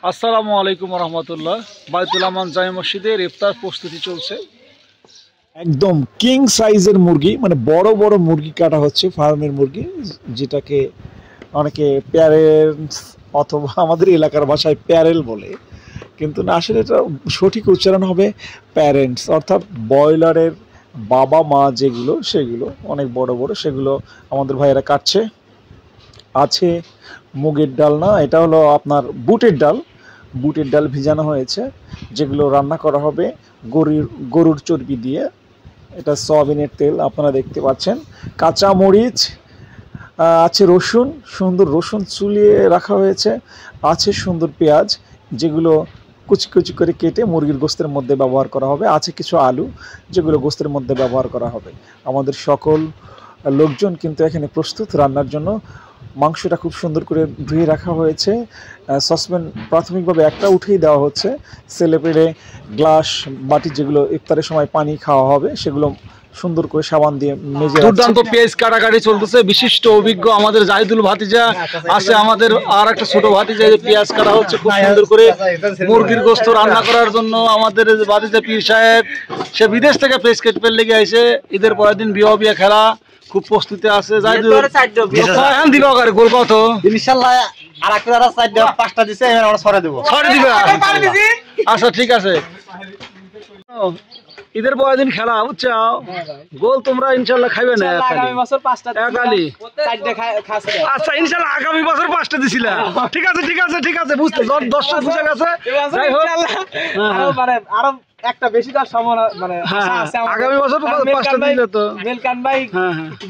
আসসালামু আলাইকুম রহমতুল্লাহ। বাইতুল আমান জামে মসজিদের ইফতার প্রস্তুতি চলছে। একদম কিং সাইজের মুরগি, মানে বড় বড় মুরগি কাটা হচ্ছে, ফার্মের মুরগি, যেটাকে অনেকে প্যারেন্টস অথবা আমাদের এলাকার ভাষায় প্যারেল বলে, কিন্তু না, আসলে এটা সঠিক উচ্চারণ হবে প্যারেন্টস, অর্থাৎ ব্রয়লারের বাবা মা যেগুলো, সেগুলো অনেক বড় বড়, সেগুলো আমাদের ভাইয়েরা কাটছে। আছে মুগের ডাল, না এটা হলো আপনার বুটের ডাল ভিজানো হয়েছে, যেগুলো রান্না করা হবে গরুর চর্বি দিয়ে। এটা সয়াবিনের তেল আপনারা দেখতে পাচ্ছেন। কাঁচা মরিচ আছে, রসুন, সুন্দর রসুন চুলিয়ে রাখা হয়েছে, আছে সুন্দর পেঁয়াজ, যেগুলো কুচি কুচি করে কেটে মুরগির গোস্তের মধ্যে ব্যবহার করা হবে। আছে কিছু আলু, যেগুলো গোস্তের মধ্যে ব্যবহার করা হবে। আমাদের সকল লোকজন কিন্তু এখানে প্রস্তুত রান্নার জন্য। মাংসটা খুব সুন্দর করে ধুয়ে রাখা হয়েছে। সসপ্যান প্রাথমিকভাবে একটা উঠিয়ে দেওয়া হচ্ছে। ছেলেপেলে গ্লাস বাটি, যেগুলো ইফতারের সময় পানি খাওয়া হবে, সেগুলো সুন্দর করে সাবান দিয়ে মেজে। দুর্দান্ত পেঁয়াজ কাটাকাটি চলতেছে। বিশিষ্ট অভিজ্ঞ আমাদের জাহিদুল ভাতিজা আছে, আমাদের আর একটা ছোট ভাতিজা, পেঁয়াজ কাটা হচ্ছে খুব সুন্দর করে মুরগির গোস্ত রান্না করার জন্য। আমাদের ভাতিজা পীর সাহেব, সে বিদেশ থেকে পেঁয়াজ কেটে লেগে আইছে। ঈদের পরের দিন বিয়া খেলা খুব প্রস্তুতি আছে। জাহিদুল দিবাগারে গোল কত ইনশাআল্লাহ আর একটা 4-5টা দিছে, আমরা ছড়ে দেব। ছড়ে দিবা? আচ্ছা ঠিক আছে। ঈদের পরের দিন খেলা, বুঝছো? গোল তোমরা ইনশাল্লাহ খাইবে না। আগামী বছর 5টা আচ্ছা ইনশাল্লাহ আগামী বছর 5টা দিছিলা। ঠিক আছে ঠিক আছে ঠিক আছে, বুঝতে দর্শক বুঝে গেছে। যাই হোক আরো একটা বেশি তার সম্ভাবনা, মানে আগামী বছর 5টা দিলে তো মেলকান ভাই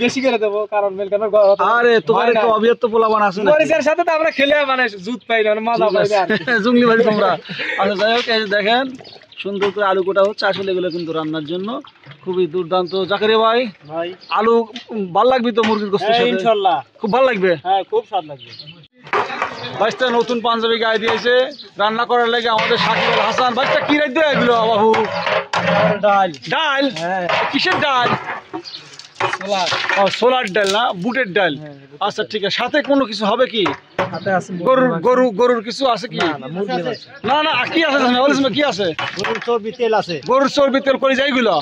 বেশি করে দেব, কারণ মেলকান ভাই আরে তোমার তো অবিয়ত পোলাবান আছে না, পরিচয়ের সাথে তো আমরা খেলে মানে জুত পাই না, মজা পাই না জঙ্গলি ভাই তোমরা। আচ্ছা যাই হোক, এই যে দেখেন সুন্দর করে আলু কোটা হচ্ছে। আসলে এগুলো কিন্তু রান্নার জন্য খুবই দুর্দান্ত। জাকারিয়া ভাই, আলু ভাল লাগবে তো মুরগির গোস্তের সাথে? ইনশাআল্লাহ খুব ভালো লাগবে। হ্যাঁ, খুব স্বাদ লাগবে। ভাইস্তা নতুন পাঞ্জাবি গায়ে দিয়েছে রান্না করার লাগে আমাদের শাকিব আল হাসান। ভাইস্তা কি রাখবে এগুলো বাবু? ডাল। ডাল? কিসের ডাল? সোলার ডাল না, বুটের ডাল। আচ্ছা ঠিক আছে, সাথে কোনো কিছু হবে কি? গরুর কিছু আছে কি? না না, কি আছে কি আছে? গরুর চর্বি তেল আছে। গরুর চর্বি তেল করে যাইগুলো?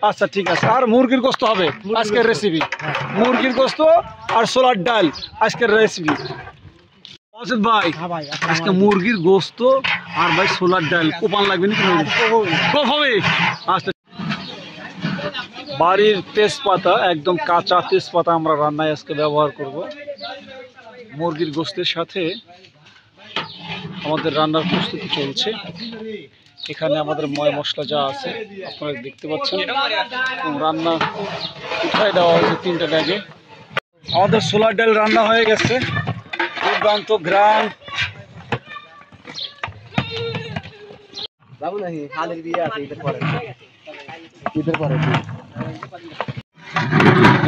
আচ্ছা ঠিক আছে। আর মুরগির গোস্ত হবে আজকের রেসিপি। মুরগির গোস্ত আর সোলার ডাল আজকের রেসিপি। ভাই আজকে মুরগির গোস্ত আর ভাই সোলার ডাল, কোপান লাগবে নাকি? খুব হবে। আচ্ছা, বাড়ির তেজপাতা, একদম কাঁচা তেজপাতা আমরা রান্নায় আজকে ব্যবহার করব। মুরগির গোস্তের সাথে আমাদের রান্নার প্রস্তুতি চলছে। এখানে আমাদের ময় মশলা যা আছে আপনারা দেখতে পাচ্ছেন। রান্না উঠায় দেওয়া হয়েছে 3টা ব্যাগে। আমাদের সোলার ডাল রান্না হয়ে গেছে, দুর্দান্ত ঘ্রাণ।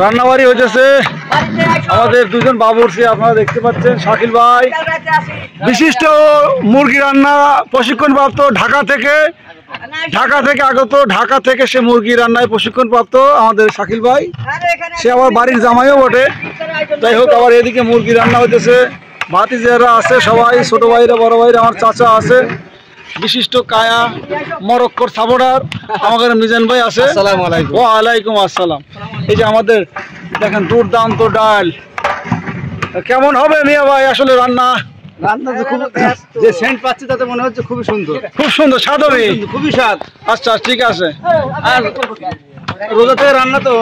রান্নাবাড়ি হয়েছে। আমাদের দুজন বাবুর্চি আপনারা দেখতে পাচ্ছেন। শাকিল ভাই বিশিষ্ট মুরগি রান্না প্রশিক্ষণপ্রাপ্ত, ঢাকা থেকে আগত, ঢাকা থেকে সে মুরগি রান্নায় প্রশিক্ষণপ্রাপ্ত আমাদের শাকিল ভাই। সে আমার বাড়ির জামাইও বটে। যাই হোক, আবার এদিকে মুরগি রান্না হইতেছে। ভাতিজারা আছে সবাই, ছোট ভাইরা, বড় ভাইরা, আমার চাচা আছে, বিশিষ্ট কায়া মরক্কোর সাপোর্টার আমাদের মিজান ভাই আছে। ওয়ালাইকুম আসসালাম। এই যে আমাদের দেখেন দুর্দান্ত ডাল। কেমন হবে মিয়া ভাই আসলে রান্না? তো খুব, যে সেন্ট পাচ্ছি তাতে মনে হচ্ছে খুবই সুন্দর, খুব সুন্দর স্বাদ হবে, খুবই স্বাদ। আচ্ছা ঠিক আছে। আর রোজা থেকে রান্না তো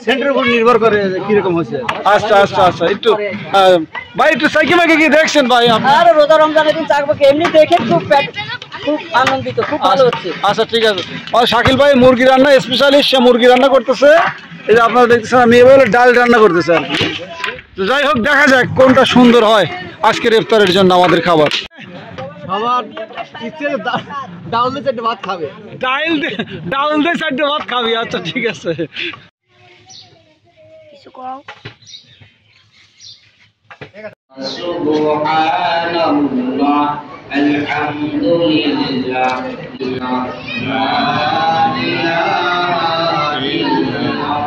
সেন্টের উপর নির্ভর করে কিরকম হয়েছে। আচ্ছা আচ্ছা আচ্ছা, একটু ভাই একটু সাইকেল মাইকে কি দেখছেন ভাই? আর রোজা রমজানের দিন চাকবো এমনি দেখে খুব আনন্দিত, খুব ভালো হচ্ছে। আচ্ছা ঠিক আছে। শাকিল ভাই মুরগি রান্না স্পেশালিস্ট, সে মুরগি রান্না করতেছে। এই যে আপনারা দেখতেছেন, আমি এবার ডাল রান্না করতেছে আর কি। তো যাই হোক, দেখা যাক কোনটা সুন্দর হয় আজকের ইফতারের জন্য আমাদের খাবার। সবার ইচ্ছে ডাল দিয়ে 4টে ভাত খাবে। ডাল দিয়ে 4টে ভাত খাবি? আচ্ছা ঠিক আছে। সুবহানাল্লাহ, আলহামদুলিল্লাহ, লা ইলাহা ইল্লাল্লাহ,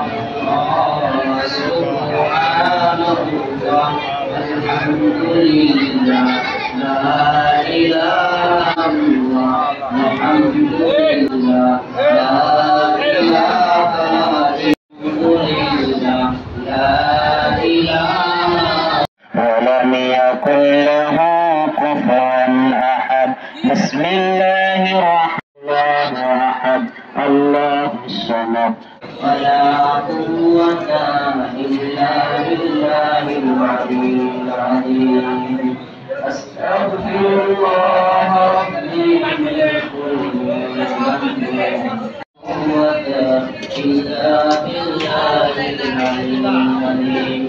সুবহানাল্লাহ, আলহামদুলিল্লাহ, লা ইলাহা كفوا أحد بسم الله الرحمن الرحيم الله الصمد ولا قوة إلا بالله العلي العظيم أستغفر الله ربي من كل ذنب قوة إلا بالله العلي العظيم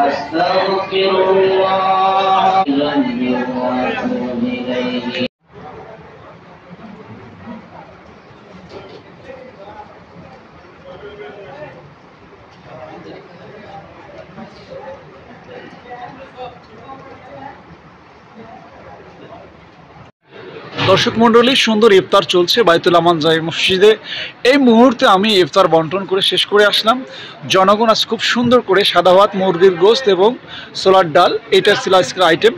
أستغفر الله ذنبي وأتوب إليه দর্শক মণ্ডলী, সুন্দর ইফতার চলছে বাইতুল আমান জামে মসজিদে। এই মুহূর্তে আমি ইফতার বন্টন করে শেষ করে আসলাম। জনগণ আজ খুব সুন্দর করে সাদা ভাত, মুরগির গোশত এবং ছোলার ডাল, এটা ছিল আজকের আইটেম।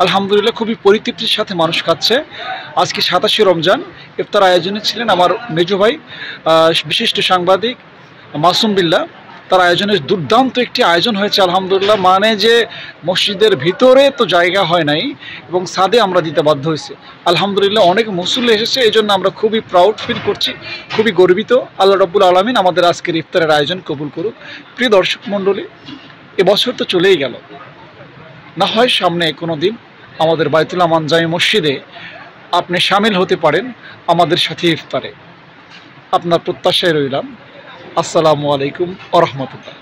আলহামদুলিল্লাহ খুবই পরিতৃপ্তির সাথে মানুষ খাচ্ছে। আজকে 27শে রমজান। ইফতার আয়োজনে ছিলেন আমার মেজো ভাই বিশিষ্ট সাংবাদিক মাসুম বিল্লাহ। তার আয়োজনে দুর্দান্ত একটি আয়োজন হয়েছে আলহামদুলিল্লাহ। মানে যে মসজিদের ভিতরে তো জায়গা হয় নাই এবং ছাদে আমরা দিতে বাধ্য হয়েছি। আলহামদুলিল্লাহ অনেক মুসল্লি এসেছে, এই জন্য আমরা খুবই প্রাউড ফিল করছি, খুবই গর্বিত। আল্লাহ রাব্বুল আলামিন আমাদের আজকের ইফতারের আয়োজন কবুল করুক। প্রিয় দর্শক মণ্ডলী, এবছর তো চলেই গেল, না হয় সামনে কোনো দিন আমাদের বাইতুল আমান জামে মসজিদে আপনি শামিল হতে পারেন আমাদের সাথে ইফতারে। আপনার প্রত্যাশায় রইলাম। আসসালামু আলাইকুম ওয়া রাহমাতুল্লাহ।